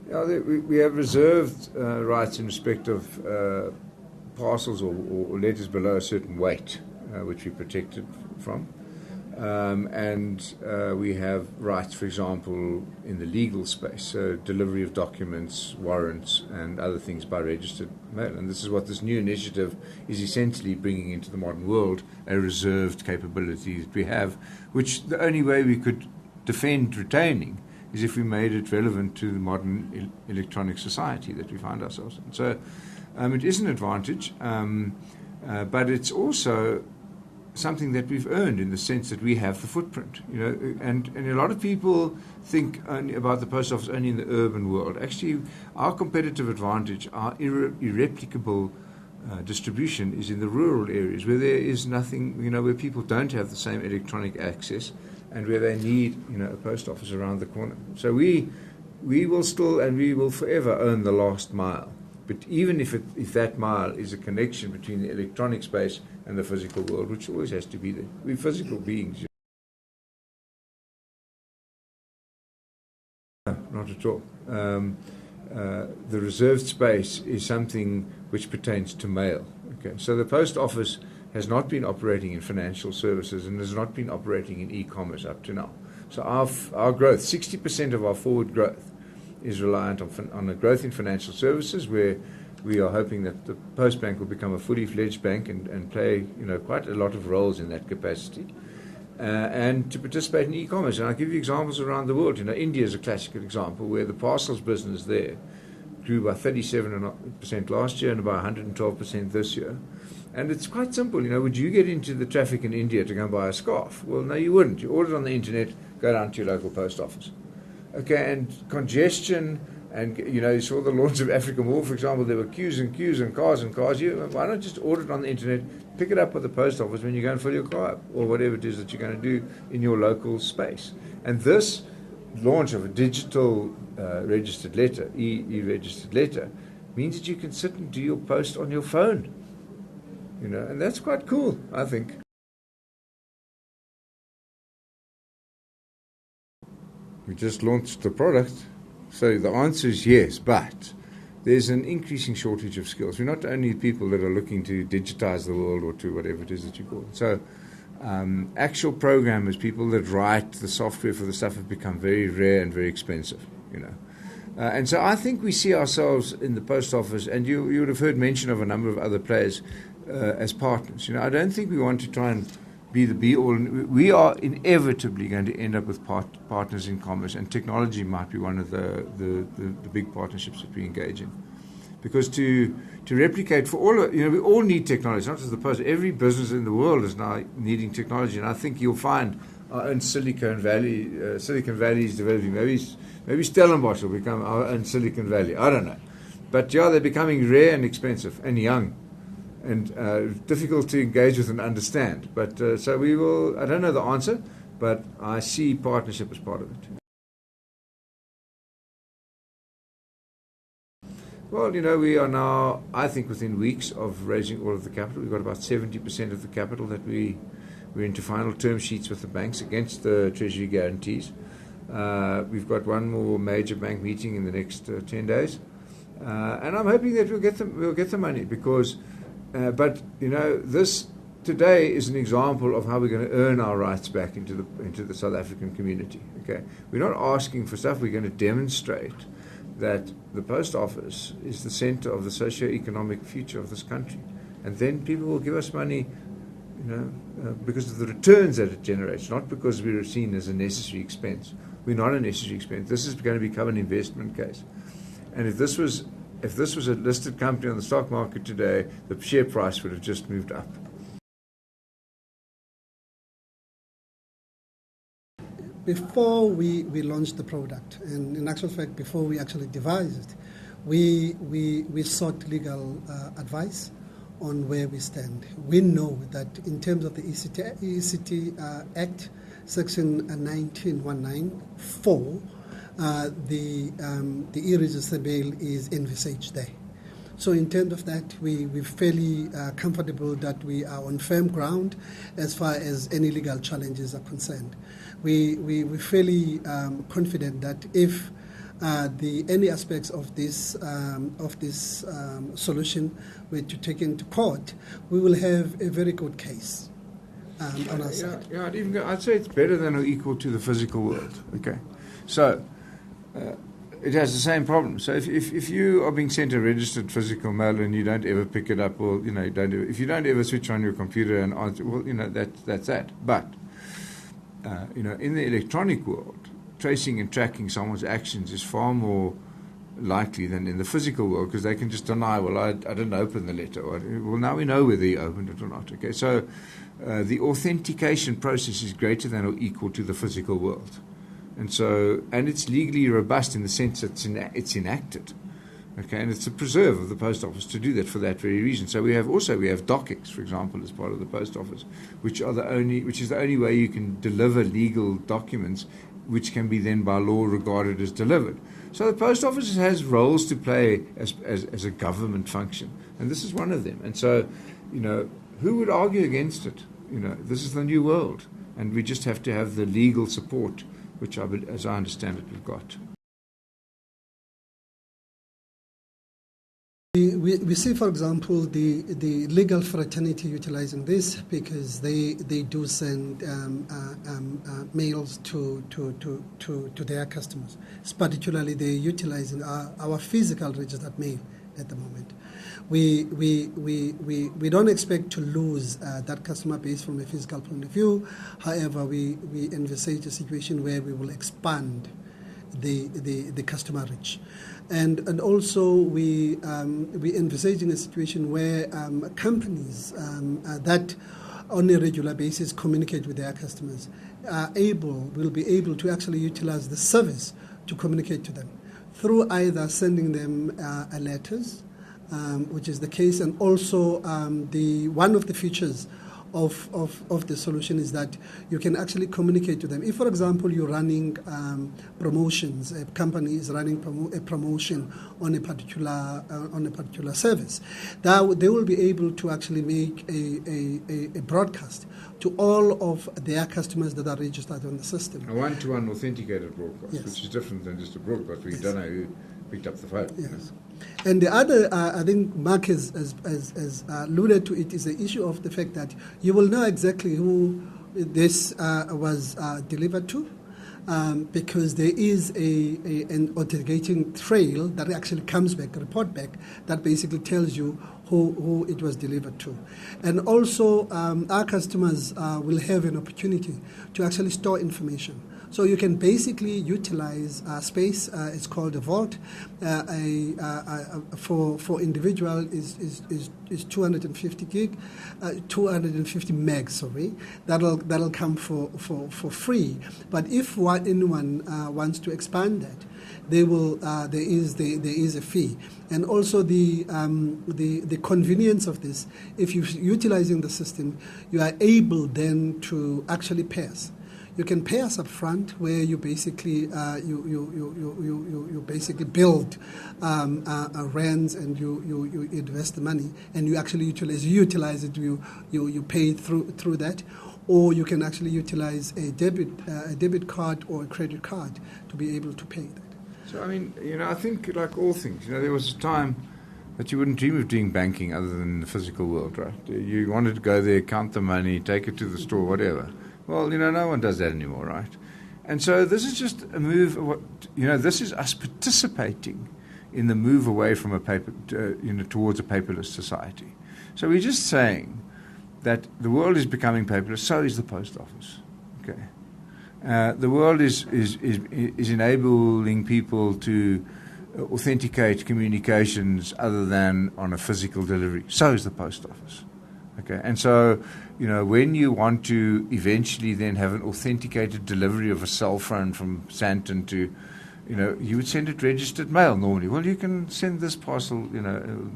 Yeah, we have reserved rights in respect of parcels or letters below a certain weight, which we protected from. And we have rights, for example, in the legal space, so delivery of documents, warrants, and other things by registered mail. And this is what this new initiative is essentially bringing into the modern world, a reserved capability that we have, which the only way we could defend retaining is if we made it relevant to the modern electronic society that we find ourselves in. So it is an advantage, but it's also something that we've earned in the sense that we have the footprint, and a lot of people think only about the post office only in the urban world. Actually, our competitive advantage, our irreplicable distribution is in the rural areas where there is nothing, where people don't have the same electronic access and where they need, a post office around the corner. So we will still and we will forever own the last mile. But even if that mile is a connection between the electronic space and the physical world, which always has to be there. We're physical beings. No, not at all. The reserved space is something which pertains to mail. Okay, so the post office has not been operating in financial services and has not been operating in e-commerce up to now. So our growth, 60% of our forward growth, is reliant on a growth in financial services, where we are hoping that the Post Bank will become a fully fledged bank and play quite a lot of roles in that capacity, and to participate in e-commerce. And I'll give you examples around the world. India is a classical example where the parcels business there grew by 37% last year and by 112% this year. And it's quite simple. Would you get into the traffic in India to go and buy a scarf? Well, no, you wouldn't. You order it on the internet, go down to your local post office. Okay, and congestion, and you saw the launch of African Wool, for example. There were queues and queues and cars and cars. Why not just order it on the internet, pick it up at the post office when you go and fill your car up, or whatever it is that you're going to do in your local space? And this launch of a digital registered letter, eRegistered letter, means that you can sit and do your post on your phone. And that's quite cool, I think. We just launched the product, so the answer is yes, but there's an increasing shortage of skills. We're not only people that are looking to digitize the world or to whatever it is that you call it. So actual programmers, people that write the software for the stuff, have become very rare and very expensive, and so I think we see ourselves in the post office, and you would have heard mention of a number of other players as partners. I don't think we want to try and be the be-all. We are inevitably going to end up with partners in commerce, and technology might be one of the big partnerships that we engage in. Because to replicate for all, we all need technology, not just the post. Every business in the world is now needing technology, and I think you'll find our own Silicon Valley is developing. Maybe Stellenbosch will become our own Silicon Valley. I don't know. But yeah, they're becoming rare and expensive and young, and difficult to engage with and understand. But so we will, I don't know the answer, but I see partnership as part of it. Well, we are now, I think, within weeks of raising all of the capital. We've got about 70% of the capital that we're into final term sheets with the banks against the Treasury guarantees. We've got one more major bank meeting in the next 10 days. And I'm hoping that we'll get the money, because but this today is an example of how we're going to earn our rights back into the South African community. Okay, we're not asking for stuff. We're going to demonstrate that the post office is the center of the socio-economic future of this country, and then people will give us money, because of the returns that it generates, not because we're seen as a necessary expense. We're not a necessary expense. This is going to become an investment case, and if this was a listed company on the stock market today, the share price would have just moved up. Before we launched the product, and in actual fact, before we actually devised it, we sought legal advice on where we stand. We know that in terms of the ECT Act, Section 19194, the eRegistered mail is envisaged there. So in terms of that, we're fairly comfortable that we are on firm ground as far as any legal challenges are concerned. We're fairly confident that if any aspects of this solution were to take into court, we will have a very good case on our side. Yeah, I'd say it's better than or equal to the physical world. Okay, so it has the same problem. So if you are being sent a registered physical mail and you don't ever pick it up, or if you don't ever switch on your computer and answer, well, that's that. But in the electronic world, tracing and tracking someone's actions is far more likely than in the physical world, because they can just deny, well, I didn't open the letter. Well, now we know whether you opened it or not. Okay, so the authentication process is greater than or equal to the physical world. And it's legally robust in the sense that it's enacted, okay, and it's a preserve of the post office to do that for that very reason. So we have DocX, for example, as part of the post office, which is the only way you can deliver legal documents, which can be then by law regarded as delivered. So the post office has roles to play as a government function, and this is one of them. And so, who would argue against it? This is the new world, and we just have to have the legal support, which, as I understand it, we've got. We see, for example, the legal fraternity utilizing this, because they do send mails to their customers. Particularly, they're utilizing our physical registered mail at the moment. We don't expect to lose that customer base from a physical point of view. However, we envisage a situation where we will expand the customer reach, and also we envisage in a situation where companies that on a regular basis communicate with their customers will be able to actually utilize the service to communicate to them through either sending them letters, which is the case, and also one of the features of the solution is that you can actually communicate to them. If, for example, you're running promotions, a company is running a promotion on a particular service, they will be able to actually make a broadcast to all of their customers that are registered on the system. A one-to-one authenticated broadcast, yes, which is different than just a broadcast where you don't know who picked up the phone. Yes. And the other, I think Mark has alluded to it, is the issue of the fact that you will know exactly who this was delivered to, because there is an authenticating trail that actually comes back, a report back, that basically tells you who it was delivered to. And also, our customers will have an opportunity to actually store information. So you can basically utilize space. It's called a vault. For individual is 250 gig, 250 megs. Sorry, that'll come for free. But if anyone wants to expand that, they will. There is a fee, and also the convenience of this. If you're utilizing the system, you are able then to actually pay us. You can pay us up front, where you basically you basically build rents, and you invest the money, and you actually utilize it. You pay through that, or you can actually utilize a debit card or a credit card to be able to pay that. So I mean, I think like all things, there was a time that you wouldn't dream of doing banking other than in the physical world, right? You wanted to go there, count the money, take it to the store, whatever. Well, no one does that anymore, right? And so this is just a move. This is us participating in the move away from a paper, towards a paperless society. So we're just saying that the world is becoming paperless. So is the post office. Okay, the world is enabling people to authenticate communications other than on a physical delivery. So is the post office. Okay, and so, when you want to eventually then have an authenticated delivery of a cell phone from Santon to, you would send it registered mail normally. Well, you can send this parcel,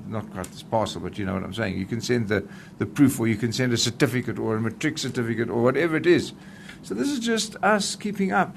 not quite this parcel, but you know what I'm saying. You can send the proof, or you can send a certificate or a matric certificate or whatever it is. So this is just us keeping up.